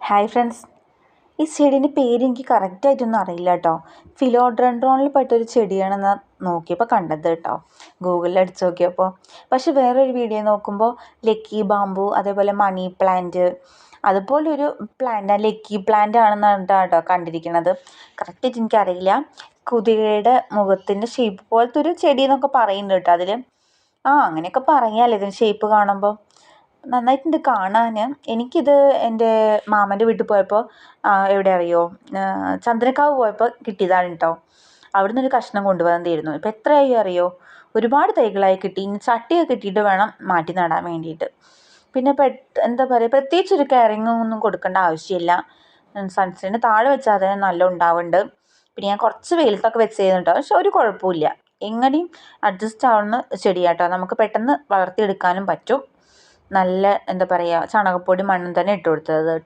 Hi friends, ഈ ചെടീൻ്റെ പേര് എനിക്ക് കറക്റ്റായിട്ടൊന്നും അറിയില്ല കേട്ടോ. ഫിലോഡ്രൻഡ്രോണിൽ പെട്ടൊരു ചെടിയാണെന്ന് നോക്കിയപ്പോൾ കണ്ടത് കേട്ടോ, ഗൂഗിളിൽ അടിച്ച് നോക്കിയപ്പോൾ. പക്ഷെ വേറൊരു വീഡിയോ നോക്കുമ്പോൾ ലക്കി ബാമ്പു, അതേപോലെ മണി പ്ലാന്റ്, അതുപോലൊരു പ്ലാന്റ് ലക്കി പ്ലാന്റ് ആണെന്നാണ് കേട്ടോ കണ്ടിരിക്കുന്നത്. കറക്റ്റായിട്ട് എനിക്കറിയില്ല. കുതിരയുടെ മുഖത്തിൻ്റെ ഷേപ്പ് പോലത്തെ ഒരു ചെടി എന്നൊക്കെ പറയുന്നുണ്ട് കേട്ടോ അതിൽ. അങ്ങനെയൊക്കെ പറയാമല്ലോ ഇതിന് ഷേപ്പ് കാണുമ്പോൾ. നന്നായിട്ടുണ്ട് കാണാൻ. എനിക്കിത് എൻ്റെ മാമൻ്റെ വീട്ടിൽ പോയപ്പോൾ എവിടെ അറിയോ, ചന്ദ്രക്കാവ് പോയപ്പോൾ കിട്ടിയതാണ് കേട്ടോ. അവിടെ നിന്നൊരു കഷ്ണം കൊണ്ടുവന്നതായിരുന്നു. ഇപ്പം എത്രയായി അറിയോ, ഒരുപാട് തൈകളായി കിട്ടി. ഇനി ചട്ടിയൊക്കെ കിട്ടിയിട്ട് വേണം മാറ്റി നടാൻ വേണ്ടിയിട്ട്. പിന്നെ എന്താ പറയുക, പ്രത്യേകിച്ചൊരു കെയറിങ്ങും ഒന്നും കൊടുക്കേണ്ട ആവശ്യമില്ല. സൺസ്ക്രീന് താഴെ വെച്ചാൽ തന്നെ നല്ല ഉണ്ടാവുന്നുണ്ട്. പിന്നെ ഞാൻ കുറച്ച് വെയിലത്തൊക്കെ വെച്ചിരുന്നു കേട്ടോ, പക്ഷെ ഒരു കുഴപ്പമില്ല. എങ്ങനെയും അഡ്ജസ്റ്റ് ആവുന്ന ചെടിയാട്ടോ, നമുക്ക് പെട്ടെന്ന് വളർത്തിയെടുക്കാനും പറ്റും. നല്ല എന്താ പറയുക, ചാണകപ്പൊടി മണ്ണും തന്നെ ഇട്ട് കൊടുത്തത് കേട്ടോ.